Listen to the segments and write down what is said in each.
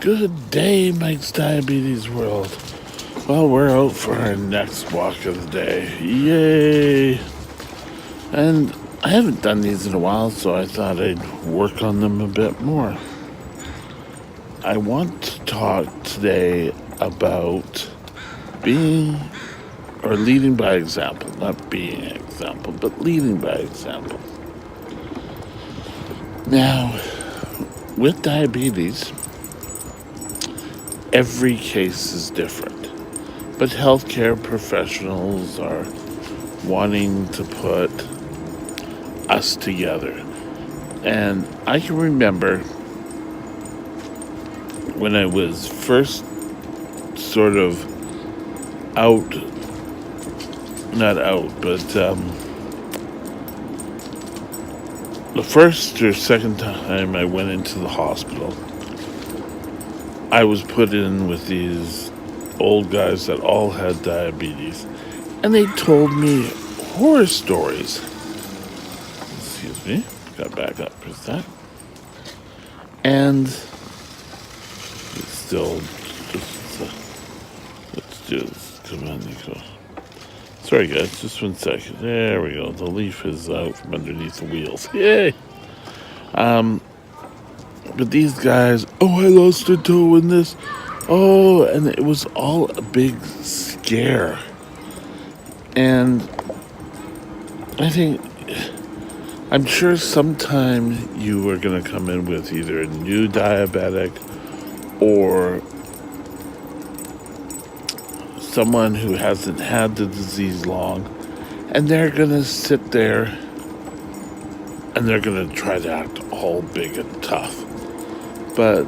Good day, Mike's Diabetes World. Well, we're out for our next walk of the day. Yay! And I haven't done these in a while, so I thought I'd work on them a bit more. I want to talk today about being or leading by example, not being an example, but leading by example. Now, with diabetes, every case is different, but healthcare professionals are wanting to put us together. And I can remember when I was first sort of not out, but the first or second time I went into the hospital, I was put in with these old guys that all had diabetes, and they told me horror stories. Excuse me, got back up for that. And it's still just, let's do this. Come on, Nico. Sorry, guys, just 1 second. There we go. The leaf is out from underneath the wheels. Yay! But these guys, I lost a toe in this. Oh, and it was all a big scare. And I'm sure sometime you are going to come in with either a new diabetic or someone who hasn't had the disease long, and they're going to sit there and they're going to try to act all big and tough. But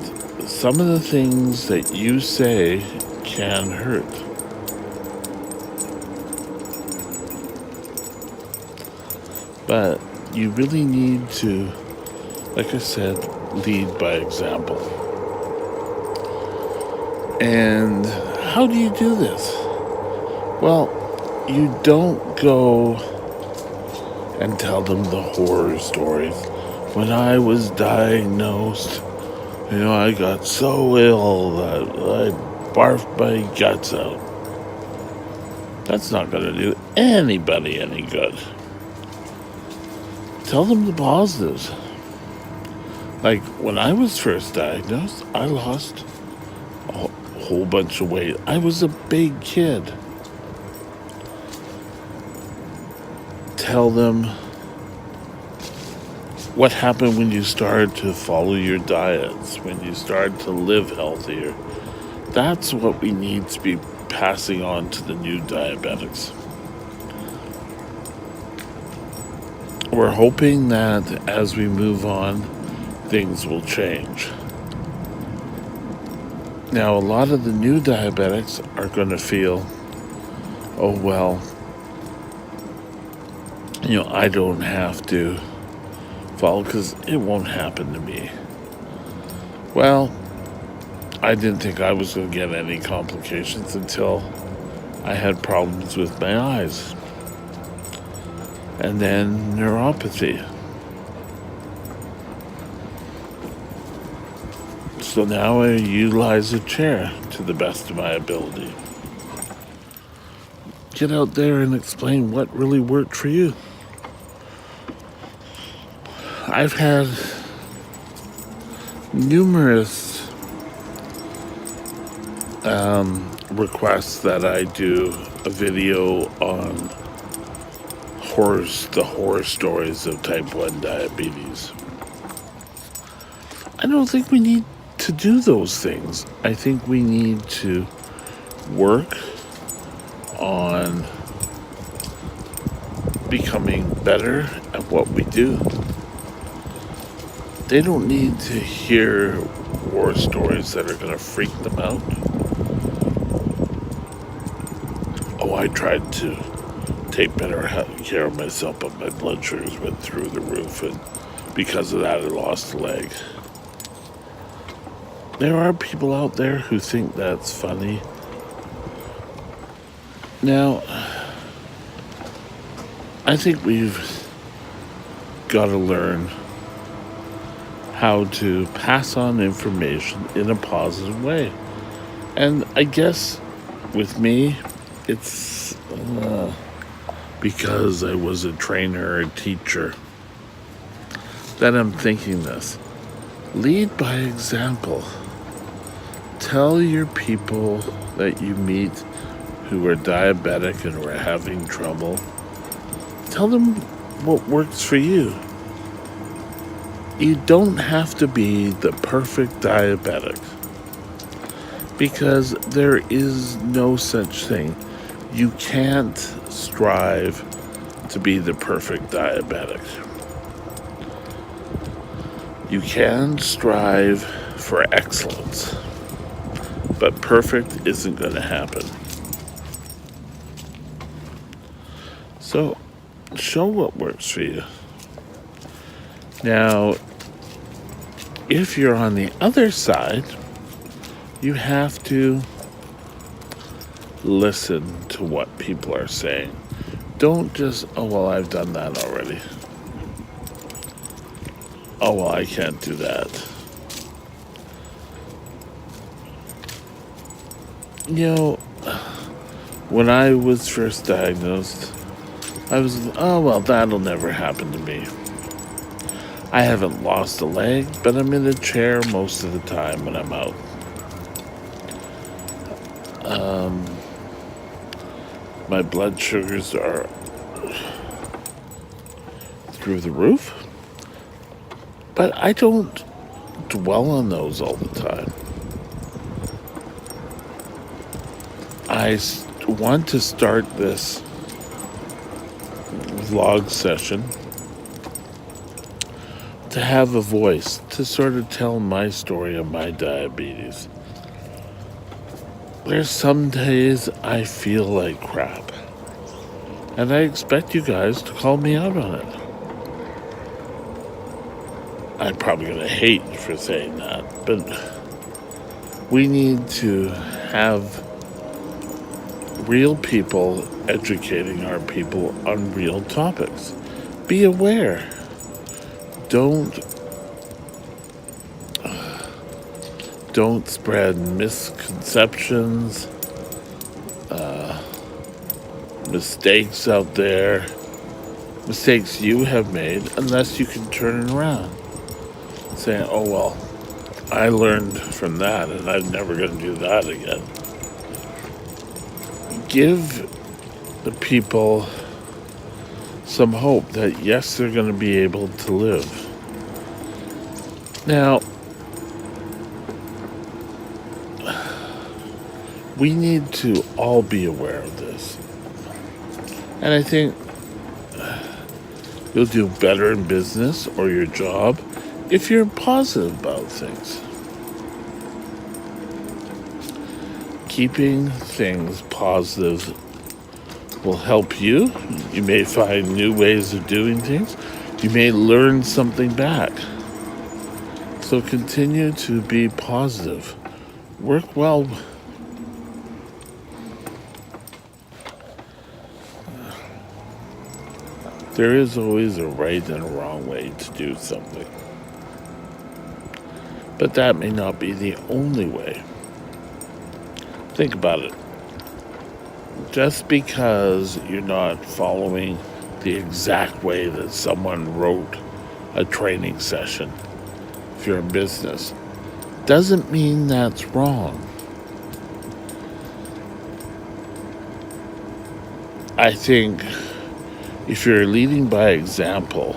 some of the things that you say can hurt. But you really need to, like I said, lead by example. And how do you do this? Well, you don't go and tell them the horror stories. When I was diagnosed, I got so ill that I barfed my guts out. That's not going to do anybody any good. Tell them the positives. Like, when I was first diagnosed, I lost a whole bunch of weight. I was a big kid. Tell them what happened when you started to follow your diets, when you started to live healthier. That's what we need to be passing on to the new diabetics. We're hoping that as we move on, things will change. Now, a lot of the new diabetics are going to feel, I don't have to follow because it won't happen to me. Well, I didn't think I was going to get any complications until I had problems with my eyes. And then neuropathy. So now I utilize a chair to the best of my ability. Get out there and explain what really worked for you. I've had numerous requests that I do a video on the horror stories of type 1 diabetes. I don't think we need to do those things. I think we need to work on becoming better at what we do. They don't need to hear war stories that are going to freak them out. I tried to take better care of myself, but my blood sugars went through the roof, and because of that, I lost a leg. There are people out there who think that's funny. Now, I think we've got to learn how to pass on information in a positive way. And I guess with me, it's because I was a trainer, a teacher, that I'm thinking this. Lead by example. Tell your people that you meet who are diabetic and who are having trouble. Tell them what works for you. You don't have to be the perfect diabetic because there is no such thing. You can't strive to be the perfect diabetic. You can strive for excellence, but perfect isn't going to happen. So, show what works for you. Now, if you're on the other side, you have to listen to what people are saying. Don't just, oh, well, I've done that already. Oh, well, I can't do that. You know, when I was first diagnosed, I was, oh, well, that'll never happen to me. I haven't lost a leg, but I'm in a chair most of the time when I'm out. My blood sugars are through the roof, but I don't dwell on those all the time. I want to start this vlog session to have a voice, to sort of tell my story of my diabetes. There's some days I feel like crap, and I expect you guys to call me out on it. I'm probably going to hate for saying that, but we need to have real people educating our people on real topics. Be aware. Don't spread misconceptions, mistakes out there, mistakes you have made, unless you can turn it around. Saying, oh, well, I learned from that and I'm never going to do that again. Give the people some hope that, yes, they're going to be able to live. Now, we need to all be aware of this. And I think you'll do better in business or your job if you're positive about things. Keeping things positive will help you. You may find new ways of doing things. You may learn something back. So continue to be positive. Work well. There is always a right and a wrong way to do something. But that may not be the only way. Think about it. Just because you're not following the exact way that someone wrote a training session, if you're in business, doesn't mean that's wrong. I think if you're leading by example,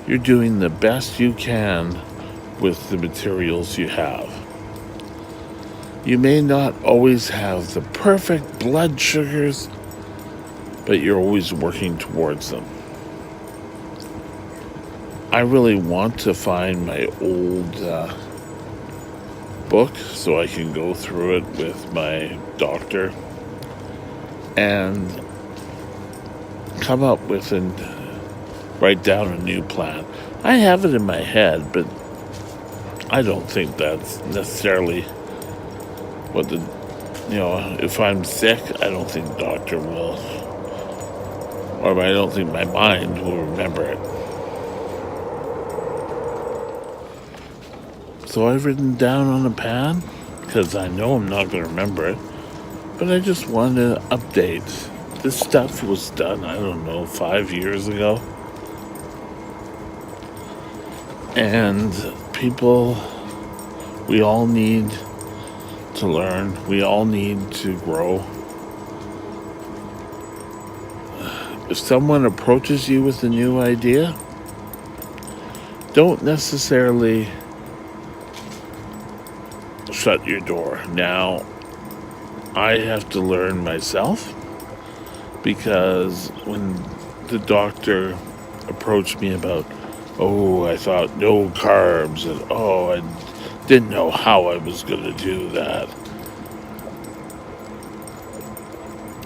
you're doing the best you can with the materials you have. You may not always have the perfect blood sugars, but you're always working towards them. I really want to find my old book so I can go through it with my doctor and come up with and write down a new plan. I have it in my head, but I don't think that's necessarily what if I'm sick, I don't think the doctor will, or I don't think my mind will remember it. So I've written down on a pad, because I know I'm not going to remember it, but I just wanted to update. This stuff was done, I don't know, 5 years ago. And people, we all need to learn. We all need to grow. If someone approaches you with a new idea, don't necessarily shut your door. Now, I have to learn myself, because when the doctor approached me about, oh, I thought no carbs, and oh, I didn't know how I was going to do that.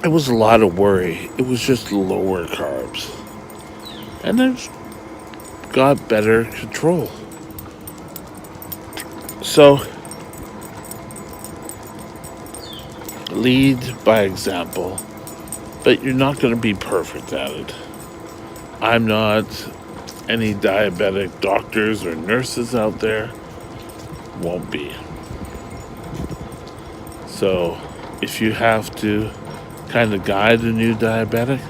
It was a lot of worry. It was just lower carbs. And I've got better control. So, lead by example, but you're not going to be perfect at it. I'm not any diabetic doctors or nurses out there. Won't be. So, if you have to kind of guide a new diabetic,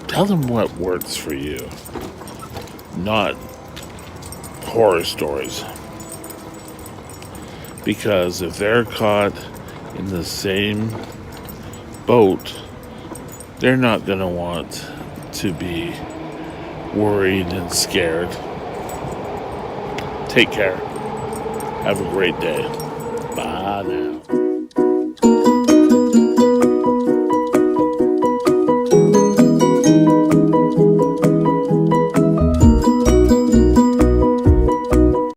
tell them what works for you, not horror stories. Because if they're caught in the same boat, they're not going to want to be worried and scared. Take care. Have a great day. Bye now.